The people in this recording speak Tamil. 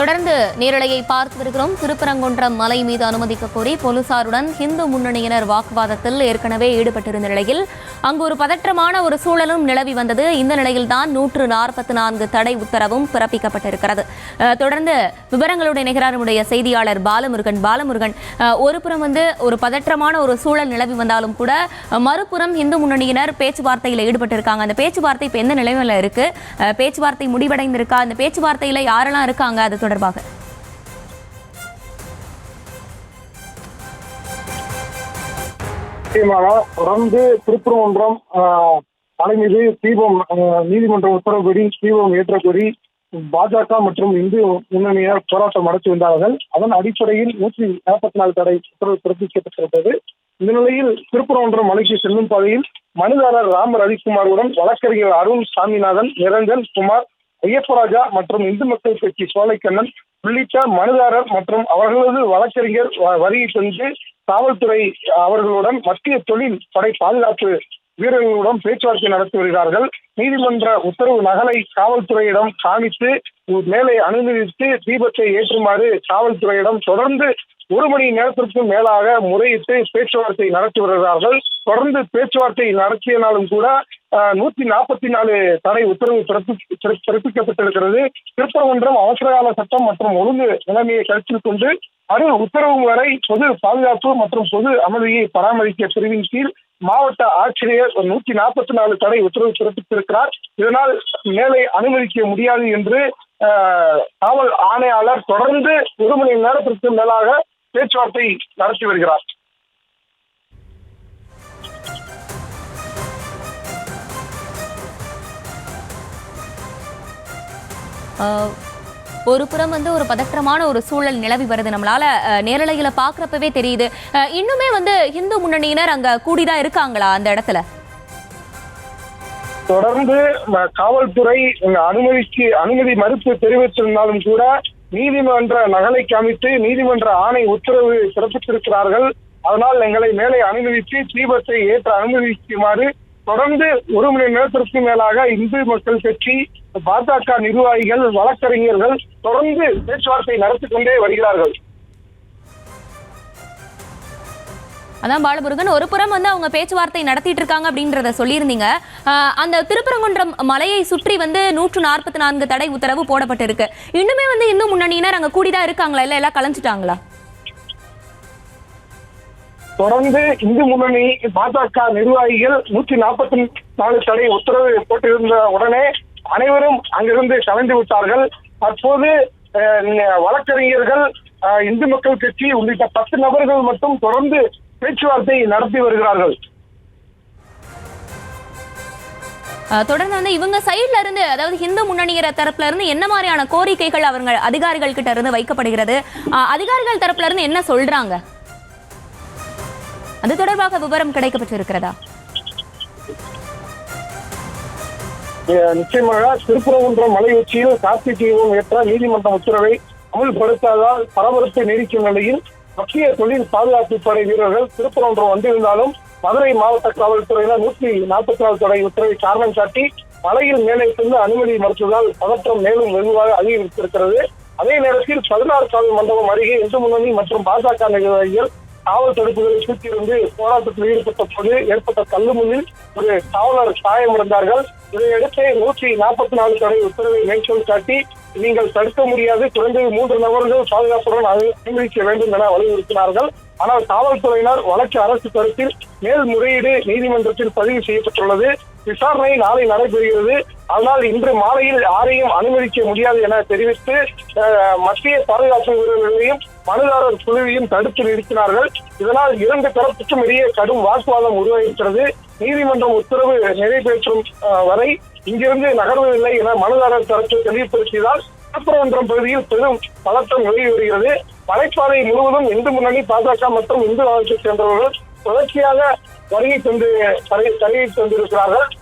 தொடர்ந்து நேரலையை பார்த்து வருகிறோம். திருப்பரங்குன்றம் மலை மீது அனுமதிக்க கோரி போலீசாருடன் இந்து முன்னணியினர் வாக்குவாதத்தில் ஏற்கனவே ஈடுபட்டிருந்த நிலையில் அங்கு ஒரு பதற்றமான ஒரு சூழலும் நிலவி வந்தது. இந்த நிலையில்தான் 144 தடை உத்தரவும் பிறப்பிக்கப்பட்டிருக்கிறது. தொடர்ந்து விவரங்களுடைய நிகரானுடைய செய்தியாளர் பாலமுருகன், ஒருபுறம் ஒரு பதற்றமான ஒரு சூழல் நிலவி வந்தாலும் கூட மறுபுறம் இந்து முன்னணியினர் பேச்சுவார்த்தையில் ஈடுபட்டிருக்காங்க. அந்த பேச்சுவார்த்தை இப்ப எந்த நிலைமையில இருக்கு? பேச்சுவார்த்தை முடிவடைந்திருக்கா? அந்த பேச்சுவார்த்தையில யாரெல்லாம் இருக்காங்க? அது தொடர்பாக தொடர்ந்து திருப்பரங்குன்றம் மலை மீது தீபம் நீதிமன்ற உத்தரவுப்படி தீபம் ஏற்றக்கோரி பாஜக மற்றும் இந்து முன்னணியினர் போராட்டம் நடத்தி வந்தார்கள். அதன் அடிப்படையில் 144 தடை உத்தரவு பிறப்பிக்கப்பட்டிருந்தது. இந்த நிலையில் திருப்பரங்குன்றம் மலைக்கு செல்லும் பாதையில் மனுதாரர் ராம ரவிக்குமாருடன் வழக்கறிஞர் அருண் சாமிநாதன், நிரஞ்சன் குமார், ஐயப்பராஜா மற்றும் இந்து மக்கள் கட்சி சோலைக்கண்ணன் உள்ளிட்ட மனுதாரர் மற்றும் அவர்களது வழக்கறிஞர் வருகை தந்து காவல்துறை அவர்களுடன் மத்திய தொழில் படை பாதுகாப்பு வீரர்களுடன் பேச்சுவார்த்தை நடத்தி வருகிறார்கள். நீதிமன்ற உத்தரவு நகலை காவல்துறையிடம் காமித்து மேலே அனுமதித்து தீபத்தை ஏற்றுமாறு காவல்துறையிடம் தொடர்ந்து 1 மணி நேரத்திற்கும் மேலாக முறையிட்டு பேச்சுவார்த்தை நடத்தி வருகிறார்கள். தொடர்ந்து பேச்சுவார்த்தை நடத்தியனாலும் கூட 144 தடை உத்தரவு பிறப்பிக்கப்பட்டிருக்கிறது. திருப்பரங்குன்றம் அவசரகால சட்டம் மற்றும் ஒழுங்கு நிலைமையை கருத்தில் கொண்டு உத்தரவு வரை பொது பாதுகாப்பு மற்றும் பொது அமைதியை பராமரிக்க பிரிவின் கீழ் மாவட்ட ஆட்சியர் 144 தடை உத்தரவு பிறப்பித்திருக்கிறார். இதனால் மேலே அனுமதிக்க முடியாது என்று காவல் ஆணையாளர் தொடர்ந்து 1 மணி நேரத்திற்கு மேலாக பேச்சுவார்த்தை நடத்தி வருகிறார். ஒரு புறம் ஒரு பதற்றமான ஒரு சூழல் நிலவி வருது. நம்மளால நேரலையில பாக்குறப்பவே தெரியுது. இன்னுமே இந்து முன்னணியினர் அங்க கூடிதான் இருக்காங்களா அந்த இடத்துல? தொடர்ந்து காவல்துறை அனுமதி மறுப்பு தெரிவித்திருந்தாலும் கூட நீதிமன்ற நகலை காமித்து நீதிமன்ற ஆணை உத்தரவு பிறப்பித்திருக்கிறார்கள். அதனால் எங்களை மேலே அனுமதித்து தீபத்தை ஏற்ற அனுமதிக்குமாறு தொடர்ந்து 1 மணி நேரத்திற்கு மேலாக இந்து மக்கள் கட்சி, பாஜக நிர்வாகிகள், வழக்கறிஞர்கள் தொடர்ந்து பேச்சுவார்த்தை நடத்தி கொண்டே வருகிறார்கள். அதான் பாலமுருகன், ஒரு புறம் அவங்க பேச்சுவார்த்தை நடத்திட்டு இருக்காங்க அப்படின்றத சொல்லியிருந்தீங்க. அந்த திருப்பரங்குன்றம் மலையை சுற்றி 144 தடை உத்தரவு போடப்பட்டிருக்கு. இன்னுமே இந்து முன்னணியினர் அங்க கூடிதான் இருக்காங்களா? இல்ல எல்லாம் கலைஞ்சிட்டாங்களா? தொடர்ந்து இந்து முன்னணி பாஜக நிர்வாகிகள் 144 தடை உத்தரவு போட்டிருந்த உடனே அனைவரும் அங்கிருந்து கலைந்து விட்டார்கள். தற்போது வழக்கறிஞர்கள், இந்து மக்கள் கட்சி உள்ளிட்ட 10 நபர்கள் மட்டும் தொடர்ந்து பேச்சுவார்த்தை நடத்தி வருகிறார்கள். தொடர்ந்து இவங்க சைட்ல இருந்து, அதாவது இந்து முன்னணியர் தரப்புல இருந்து என்ன மாதிரியான கோரிக்கைகள் அவங்க அதிகாரிகள் கிட்ட இருந்து வைக்கப்படுகிறது? அதிகாரிகள் தரப்புல இருந்து என்ன சொல்றாங்க? அது தொடர்பாக விவரம் கிடைக்கப்பட்டிருக்கிறதா? நிச்சயமாக திருப்பரங்குன்றம் மலை உச்சியில் கார்த்திகை தீபம் ஏற்ற நீதிமன்ற உத்தரவை அமல்படுத்தாததால் பரபரப்பு நீடிக்கும் நிலையில் மத்திய தொழில் பாதுகாப்பு படை வீரர்கள் திருப்பரங்குன்றம் வந்திருந்தாலும் மதுரை மாவட்ட காவல்துறையினர் 144 தடை உத்தரவை காரணம் காட்டி மலையில் மேலே சென்று அனுமதி மறுத்ததால் பதற்றம் மேலும் வெகுவாக அதிகரித்திருக்கிறது. அதே நேரத்தில் 16 காவல் மண்டபம் அருகே இந்து முன்னணி மற்றும் பாஜக நிர்வாகிகள் காவல் தடுப்புகளை சுற்றியிருந்து போராட்டத்தில் ஈடுபட்ட போது ஏற்பட்ட தள்ளுமுள்ளில் ஒரு காவலர் காயமடைந்தார்கள். இதையடுத்து 144 தடை உத்தரவை மேற்கோள் காட்டி நீங்கள் தடுக்க முடியாது, குறைந்தது 3 நபர்கள் பாதுகாப்புடன் அனுமதிக்க வேண்டும் என வலியுறுத்தினார்கள். ஆனால் காவல்துறையினர் வழக்கு அரசு தரப்பில் மேல்முறையீடு நீதிமன்றத்தில் பதிவு செய்யப்பட்டுள்ளது. விசாரணை நாளை நடைபெறுகிறது. அதனால் இன்று மாலையில் யாரையும் அனுமதிக்க முடியாது என தெரிவித்து மத்திய பாதுகாப்பு வீரர்களையும் மனுதாரர் குழுவையும் தடுத்து நிறுத்தினார்கள். இதனால் 2 தரப்புக்கும் இடையே கடும் வாக்குவாதம் உருவாகிறது. நீதிமன்றம் உத்தரவு நிறைவேற்றும் வரை இங்கிருந்து நகர்வதில்லை என மனுதாரர் தரப்பு தெளிவுபடுத்தியதால் திருப்பரங்குன்றம் பகுதியில் பெரும் பதட்டம் நிலவி வருகிறது. மலைப்பாதை முழுவதும் இந்து முன்னணி, பாஜக மற்றும் இந்து அமைச்சை சேர்ந்தவர்கள் தொடர்ச்சியாக வருகை தந்திருக்கிறார்கள்.